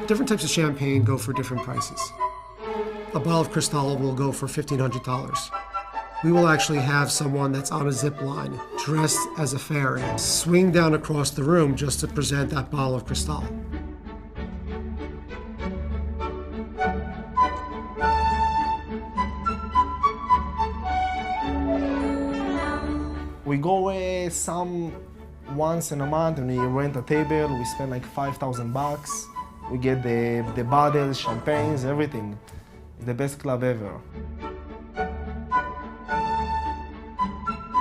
Different types of champagne go for different prices. A bottle of Cristal will go for $1,500. We will actually have someone that's on a zip line, dressed as a fairy, swing down across the room just to present that bottle of Cristal. We go some once in a month and we rent a table. We spend like $5,000. We get the bottles, champagnes, everything. It's the best club ever.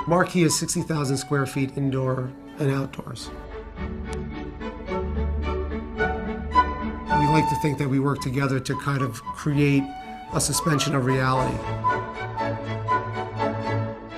Marquee is 60,000 square feet indoor and outdoors. We like to think that we work together to kind of create a suspension of reality.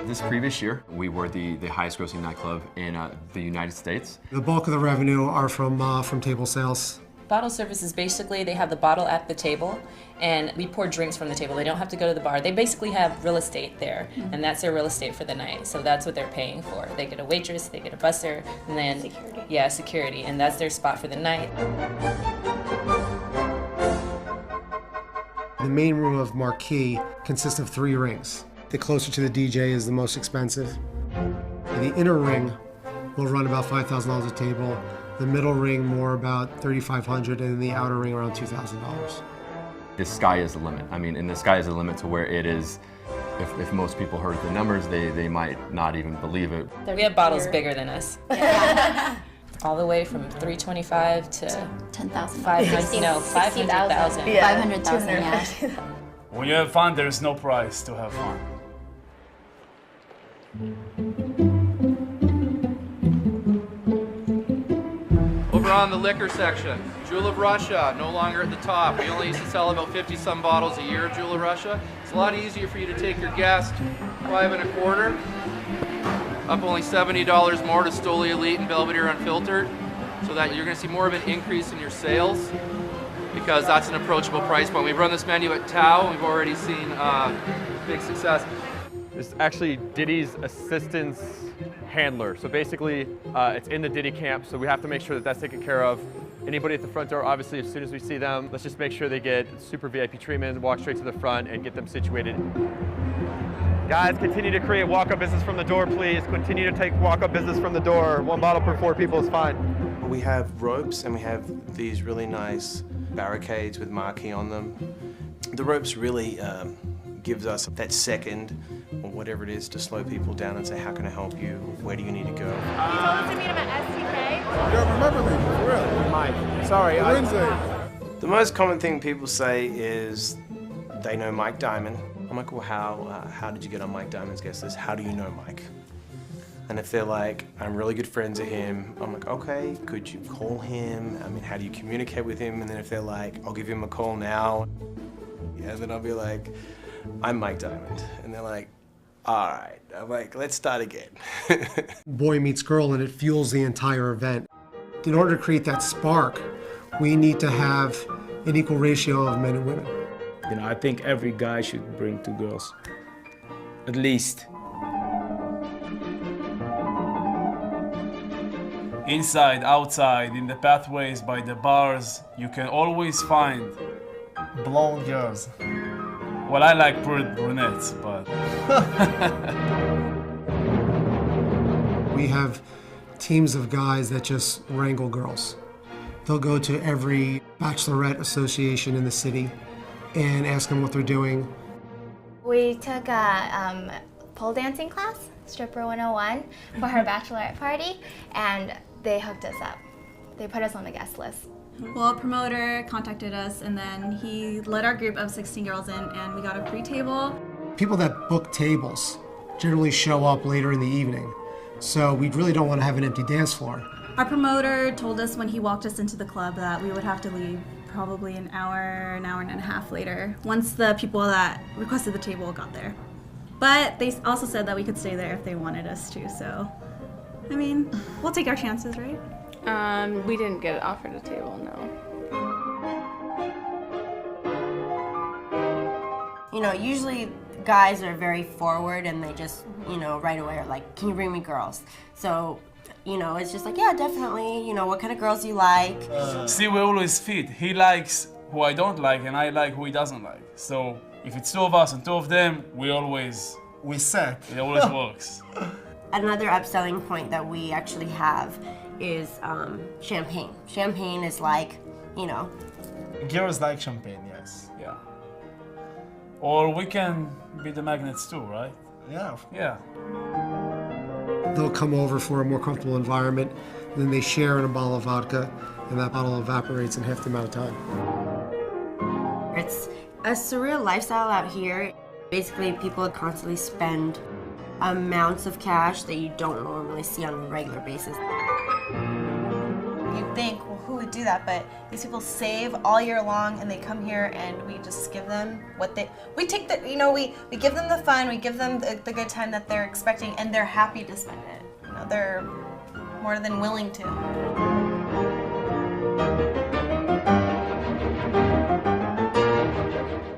This previous year, we were the highest grossing nightclub in the United States. The bulk of the revenue are from table sales. Bottle service is basically they have the bottle at the table and we pour drinks from the table. They don't have to go to the bar. They basically have real estate there and that's their real estate for the night. So that's what they're paying for. They get a waitress, they get a busser, and then security. Yeah, security, and that's their spot for the night. The main room of Marquee consists of 3 rings. The closer to the DJ is the most expensive. The inner ring will run about $5,000 a table. The middle ring more about $3,500, and the outer ring around $2,000. The sky is the limit. I mean, and the sky is the limit to where it is, if most people heard the numbers, they might not even believe it. We have bottles bigger than us. All the way from $325 to 10,000. 500,000. No, 500,000. 500,000, yeah. When you have fun, there's no price to have fun. Over on the liquor section, Jewel of Russia, no longer at the top. We only used to sell about 50-some bottles a year of Jewel of Russia. It's a lot easier for you to take your guest 5 1/4, up only $70 more to Stoli Elite and Belvedere Unfiltered, so that you're going to see more of an increase in your sales, because that's an approachable price point. We've run this menu at Tao, and we've already seen big success. It's actually Diddy's assistance handler. So basically, it's in the Diddy camp, so we have to make sure that that's taken care of. Anybody at the front door, obviously, as soon as we see them, let's just make sure they get super VIP treatment, walk straight to the front, and get them situated. Guys, continue to create walk-up business from the door, please. Continue to take walk-up business from the door. 1 bottle per 4 people is fine. We have ropes, and we have these really nice barricades with Marquee on them. The ropes really gives us that second, or whatever it is, to slow people down and say, how can I help you? Where do you need to go? You told us to meet him at STK. You don't remember me, for real? Mike. Sorry, Wednesday. The most common thing people say is they know Mike Diamond. I'm like, well, how did you get on Mike Diamond's guest list? How do you know Mike? And if they're like, I'm really good friends with him, I'm like, okay, could you call him? I mean, how do you communicate with him? And then if they're like, I'll give him a call now, yeah, then I'll be like, I'm Mike Diamond. And they're like, all right. I'm like, let's start again. Boy meets girl, and it fuels the entire event. In order to create that spark, we need to have an equal ratio of men and women. You know, I think every guy should bring 2 girls, at least. Inside, outside, in the pathways, by the bars, you can always find Blonde girls. Well, I like brunettes, but... We have teams of guys that just wrangle girls. They'll go to every bachelorette association in the city and ask them what they're doing. We took a pole dancing class, Stripper 101, for her bachelorette party, and they hooked us up. They put us on the guest list. Well, a promoter contacted us, and then he let our group of 16 girls in, and we got a free table. People that book tables generally show up later in the evening, so we really don't want to have an empty dance floor. Our promoter told us when he walked us into the club that we would have to leave probably an hour and a half later, once the people that requested the table got there. But they also said that we could stay there if they wanted us to, so, I mean, we'll take our chances, right? We didn't get offered a table, no. You know, usually guys are very forward and they just, you know, right away are like, can you bring me girls? So you know, it's just like, yeah, definitely, you know, what kind of girls you like. See, we always fit. He likes who I don't like, and I like who he doesn't like. So if it's two of us and two of them, We set. it always works. Another upselling point that we actually have is champagne. Champagne is like, you know. Girls like champagne, yes. Yeah. Or we can be the magnets too, right? Yeah. Yeah. They'll come over for a more comfortable environment, then they share in a bottle of vodka, and that bottle evaporates in half the amount of time. It's a surreal lifestyle out here. Basically, people constantly spend amounts of cash that you don't normally see on a regular basis. You'd think, well, who would do that? But these people save all year long, and they come here, and we just give them what we take the, you know, we give them the fun, we give them the good time that they're expecting, and they're happy to spend it. You know, they're more than willing to.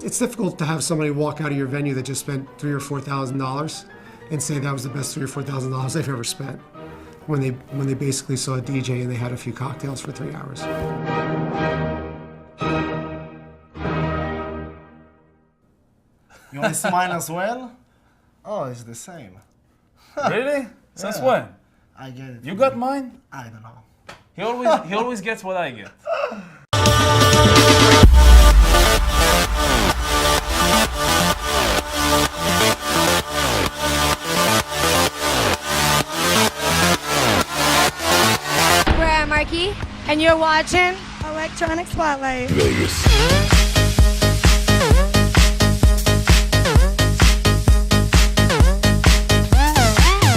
It's difficult to have somebody walk out of your venue that just spent $3,000 or $4,000 and say that was the best $3,000 or $4,000 they've ever spent, when they basically saw a DJ and they had a few cocktails for 3 hours. You want to see mine as well? Oh, it's the same. Really? Since Yeah. when? I get it. You got mine? I don't know. He always gets what I get. We're at Marquee, and you're watching Electronic Spotlight. Vegas.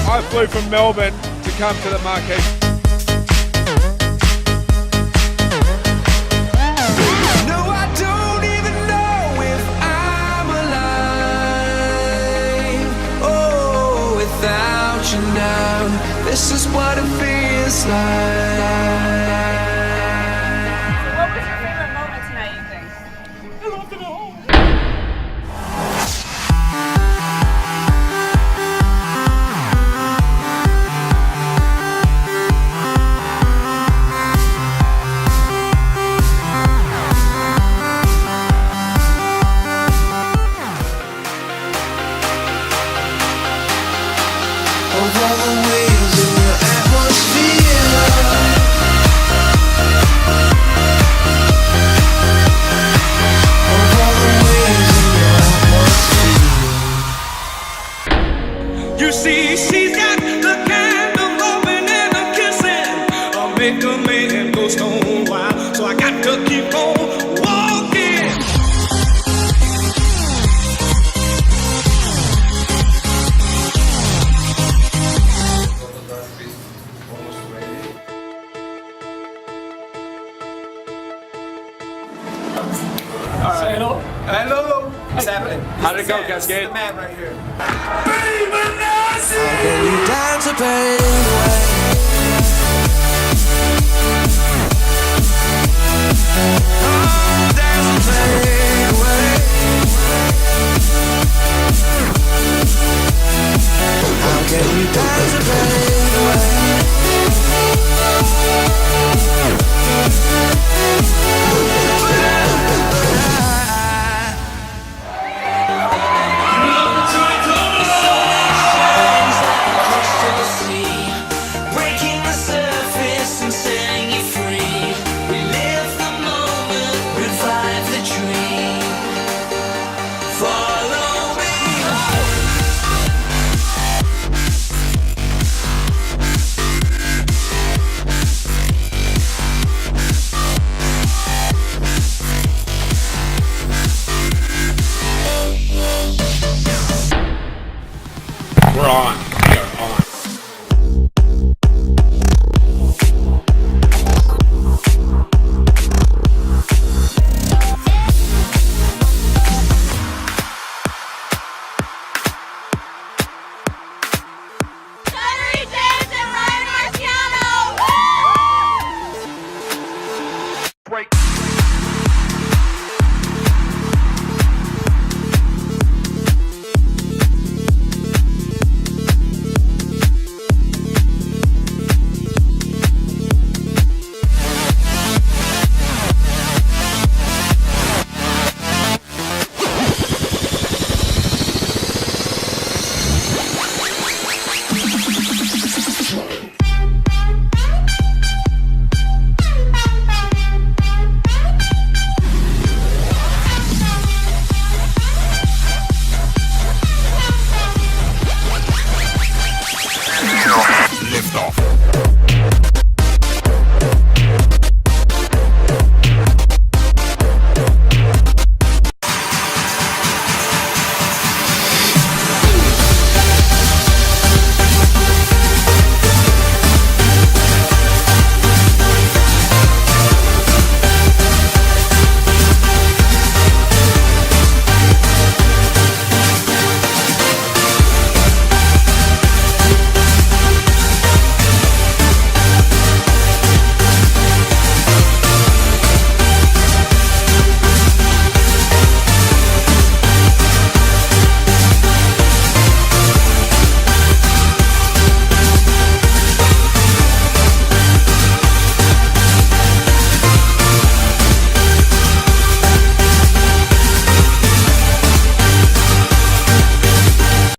I flew from Melbourne to come to the Marquee. No, I don't even know if I'm alive. Oh, without you now, this is what it feels like. What was your favorite moment tonight, you think? Over the wheels in your atmosphere. Over the wheels in your atmosphere. You see, she's got the kind of loving and a kissing. I'll make a man go stone wild, so I got to keep on walking. Hello. Hello. What's happening? How did it go, Cascade? The man right here. How can you dance the pain away? Oh, dance the pain away. How can you dance the pain away? Breaking the surface and setting you free. Relive the moment, revive the dream. Follow me home. We're on.